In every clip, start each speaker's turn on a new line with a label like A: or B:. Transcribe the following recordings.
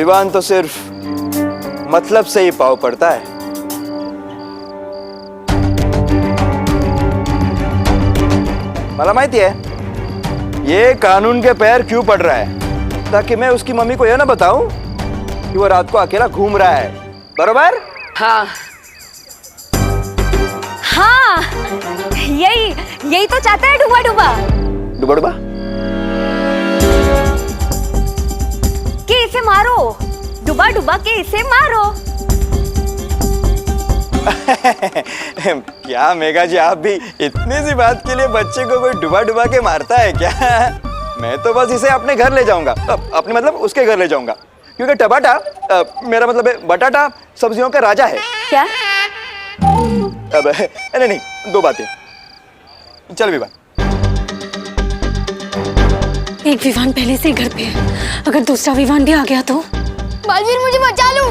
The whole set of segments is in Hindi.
A: विवान तो सिर्फ मतलब से ही पाव पड़ता है। मला माहिती है ये कानून के पैर क्यों पड़ रहा है, ताकि मैं उसकी मम्मी को यह ना बताऊं कि वो रात को अकेला घूम रहा है। बरोबर?
B: हाँ
C: हाँ, यही तो चाहता है डुबा डुबा।
A: डुबा डुबा?
C: कि इसे मारो, डुबा डुबा के इसे मारो।
A: क्या मेघा जी, आप भी इतनी सी बात के लिए बच्चे को कोई डुबा डुबा के मारता है क्या? मैं तो बस इसे अपने घर ले जाऊंगा, अपने मतलब उसके घर ले जाऊंगा, क्योंकि टमाटा मेरा मतलब बटाटा सब्जियों का राजा है।
C: क्या?
A: अब नहीं, दो बातें। चल विवान।
D: एक विवान पहले से ही घर पे है, अगर दूसरा विवान भी आ गया तो?
C: बालवीर मुझे बचा लो।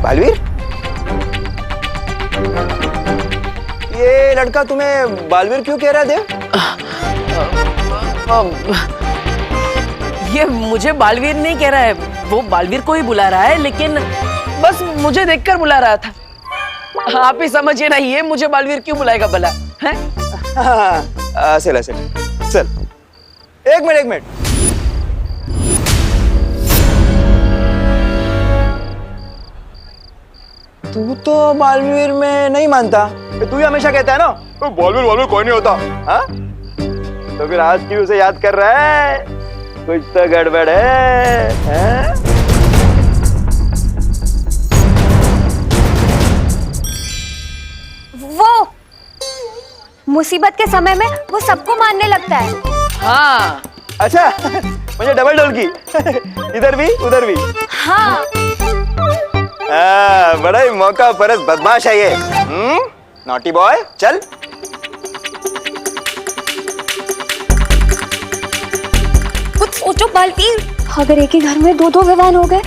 A: बालवीर, ये लड़का तुम्हें बालवीर क्यों कह रहा है देव?
B: ये मुझे बालवीर नहीं कह रहा है, वो बालवीर को ही बुला रहा है, लेकिन बस मुझे देखकर बुला रहा था। आप ही समझिए ना, ये मुझे बालवीर क्यों बुलाएगा भला है?
A: चल एक मिनट। तू तो बालवीर में नहीं मानता, तू ही हमेशा कहता है ना बालवीर कोई नहीं होता। हाँ, तो फिर आज क्यों उसे याद कर रहा है? कुछ तो गड़बड़ है?
C: वो मुसीबत के समय में वो सबको मानने लगता है।
B: हाँ।
A: अच्छा, मुझे डबल डोल की। इधर भी उधर भी।
C: हाँ।
A: बड़ा ही मौका परस बदमाश है ये। नॉटी बॉय, चल।
C: कुछ सोचो बालवीर, अगर एक ही घर में दो विवान हो गए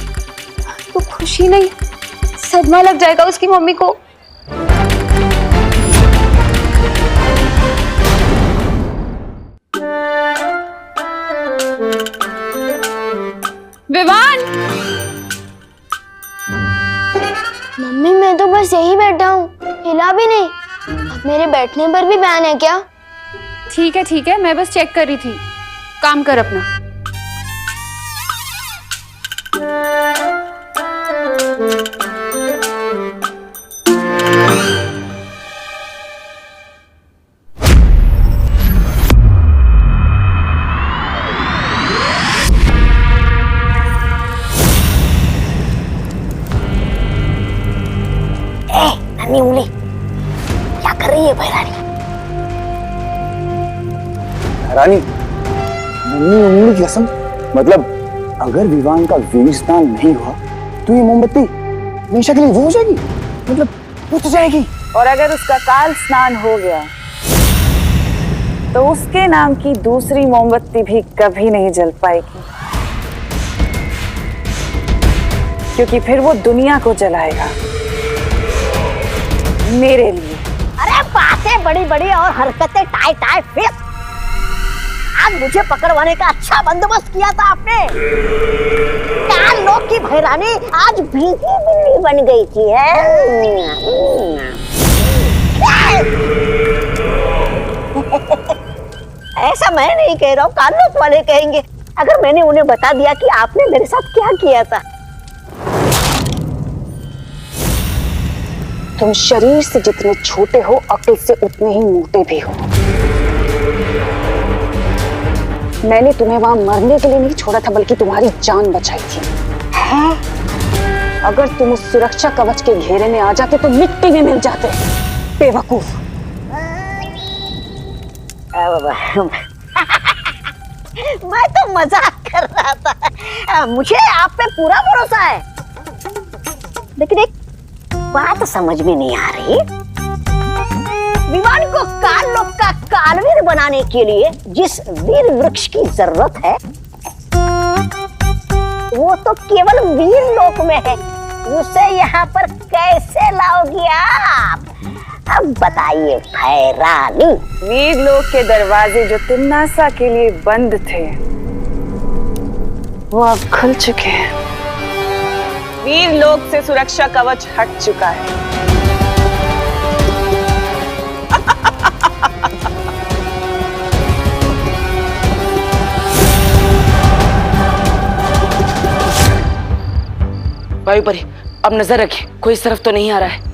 C: तो खुशी नहीं, सदमा लग जाएगा उसकी मम्मी को।
D: विवान!
E: मम्मी मैं तो बस यही बैठा हूँ, हिला भी नहीं। अब मेरे बैठने पर भी बैन है क्या?
D: ठीक है, मैं बस चेक कर रही थी। काम कर अपना।
E: नन्ही उंगली, क्या कर रही है भैरानी?
A: रानी, नन्ही उंगली की कसम, मतलब अगर विवान का वीर स्नान नहीं हुआ तो ये मोमबत्ती हमेशा के लिए वो हो जाएगी, मतलब बुझ जाएगी।
F: और अगर उसका काल स्नान हो गया तो उसके नाम की दूसरी मोमबत्ती भी कभी नहीं जल पाएगी, क्योंकि फिर वो दुनिया को जलाएगा मेरे लिए।
E: अरे बातें बड़ी बड़ी और हरकतें टाई टाई फिर। आज मुझे पकड़वाने का अच्छा बंदोबस्त किया था आपने। काल लोग की भैरानी आज भीगी बिल्ली बन गई थी है? ऐसा मैं नहीं कह रहा हूँ, काल लोग वाले कहेंगे। अगर मैंने उन्हें बता दिया कि आपने मेरे साथ क्या किया था।
F: तुम शरीर से जितने छोटे हो, अक्ल से उतने ही मोटे भी हो। मैंने तुम्हें वहां मरने के लिए नहीं छोड़ा था, बल्कि तुम्हारी जान बचाई थी। अगर तुम उस सुरक्षा कवच के घेरे में आ जाते तो मिट्टी में मिल जाते। बेवकूफ।
E: मैं तो मजाक कर रहा था। मुझे आप पे पूरा भरोसा है, लेकिन एक बात समझ में नहीं आ रही। विवान को काल लोक का कालवीर बनाने के लिए जिस वीर वृक्ष की जरूरत है, वो तो केवल वीर लोक में है। उसे यहाँ पर कैसे लाओगी आप? अब बताइए भैरानी।
F: वीर लोक के दरवाजे जो तिन्नासा के लिए बंद थे वो अब खुल चुके हैं। वीर लोक से सुरक्षा कवच हट चुका है।
B: वायु परी, अब नजर रखे, कोई इस तरफ तो नहीं आ रहा है।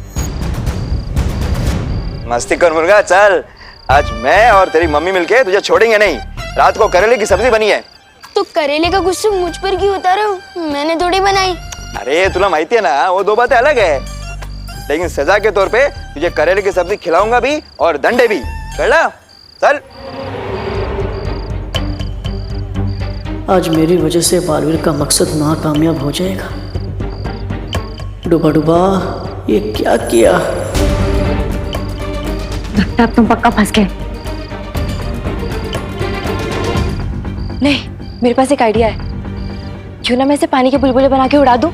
A: मस्ती कर मुर्गा, चल। आज मैं और तेरी मम्मी मिलके तुझे छोड़ेंगे नहीं। रात को करेले की सब्जी बनी है।
C: तो करेले का गुस्सा मुझ पर क्यों उतारा हो? मैंने थोड़ी बनाई।
A: अरे तुला माहिती है ना, वो दो बातें अलग है। लेकिन सजा के तौर पे तुझे करेले की सब्जी खिलाऊंगा भी और दंडे भी। चल चल।
G: आज मेरी वजह से बालवीर का मकसद नाकामयाब हो जाएगा। डूबा डूबा, ये क्या किया?
C: लगता अब तुम पक्का फंस गए। नहीं, मेरे पास एक आइडिया है। क्यों ना मैं इसे पानी के बुलबुले बना के उड़ा दूं,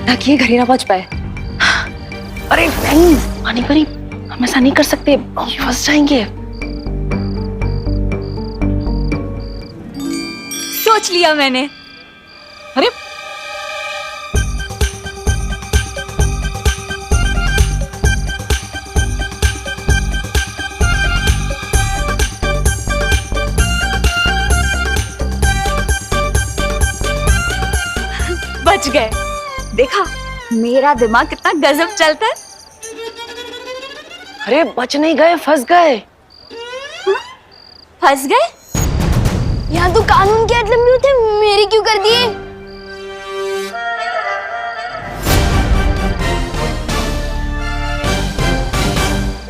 C: ताकि ये घर ही ना पहुंच पाए।
B: अरे नहीं पानी परी, हम ऐसा नहीं कर सकते, हम फंस जाएंगे।
C: सोच लिया मैंने।
B: अरे
C: बच गए। देखा, मेरा दिमाग कितना गजब चलता है।
B: अरे बच नहीं गए, फंस गए।
C: फंस गए? यहाँ तो कानून के लंबे होते, मेरी क्यों कर दिए?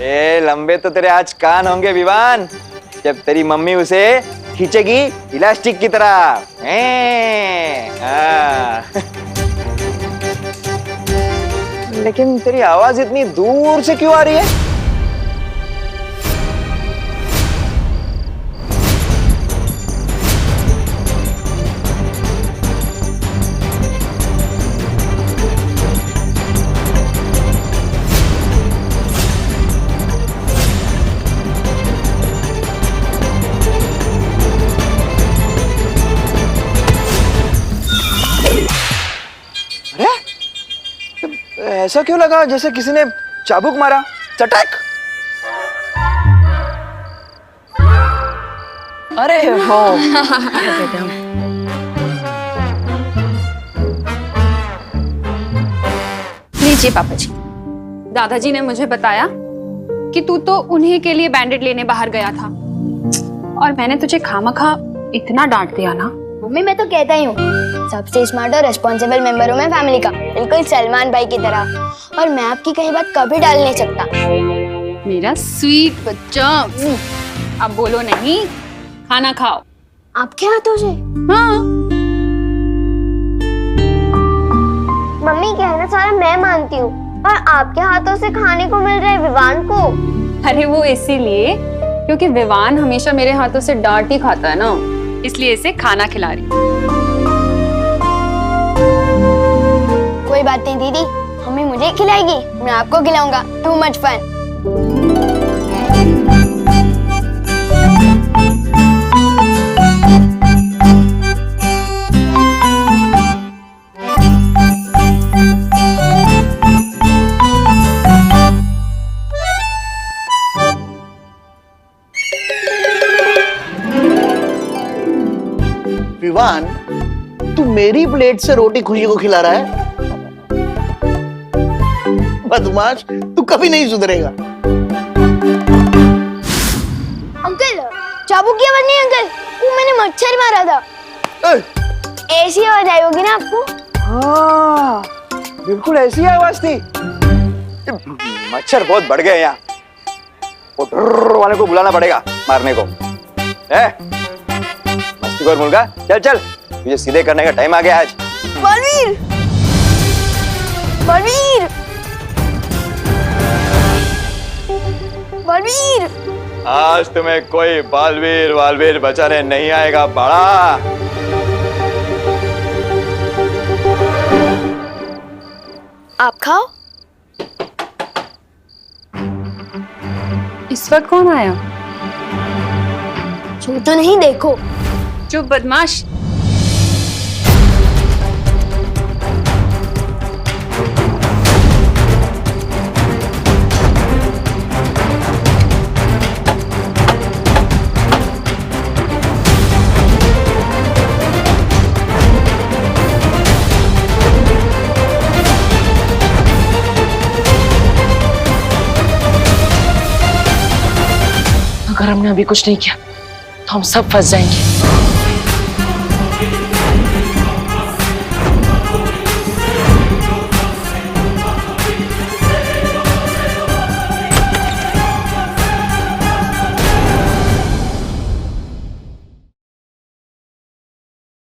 A: ए लंबे तो तेरे आज कान होंगे विवान, जब तेरी मम्मी उसे खींचेगी इलास्टिक की तरह। लेकिन तेरी आवाज इतनी दूर से क्यों आ रही है? ऐसा क्यों लगा जैसे किसी ने चाबुक मारा? चटक।
B: अरे हो
H: लीजिए पापा जी, दादाजी ने मुझे बताया कि तू तो उन्हीं के लिए बैंडेड लेने बाहर गया था और मैंने तुझे खामखा इतना डांट दिया ना।
C: मम्मी, मैं तो कहता ही हूँ, सबसे स्मार्ट और रिस्पॉन्सिबल मेंबर हूँ मैं फैमिली का, बिल्कुल सलमान भाई की तरह। और मैं आपकी कहीं बात कभी डाल नहीं सकता।
H: मेरा स्वीट बच्चा, अब बोलो नहीं, खाना खाओ।
C: आपके हाथों से?
H: हाँ।
C: मम्मी, कहना सारा मैं मानती हूँ, और आपके हाथों से खाने को मिल रहा है विवान को।
H: अरे वो इसीलिए क्योंकि विवान हमेशा मेरे हाथों से डांट ही खाता है ना, इसलिए इसे खाना खिला रही।
C: कोई बात नहीं दीदी, मम्मी मुझे खिलाएगी, मैं आपको खिलाऊंगा। Too much fun.
I: विवान, तू मेरी प्लेट से रोटी खुशी को खिला रहा है? बदमाश, तू कभी नहीं सुधरेगा।
C: अंकल, चाबुक की आवाज नहीं अंकल, वो मैंने मच्छर मारा था। ऐसी आवाज आई होगी ना आपको?
A: हाँ, बिल्कुल ऐसी आवाज थी। मच्छर बहुत बढ़ गए यहाँ, वो ड्रर वाले को बुलाना पड़ेगा मारने को। मस्ती कर मुर्गा, चल चल, तुझे सीधे करने का टाइम आ गया आज।
C: बलवीर, बलवीर, बलवीर,
A: आज तुम्हें कोई बालवीर वालवीर बचाने नहीं आएगा बड़ा।
C: आप खाओ।
H: इस वक्त कौन आया?
C: छू तो नहीं, देखो।
H: चुप बदमाश।
B: अगर हमने अभी कुछ नहीं किया तो हम सब फंस जाएंगे।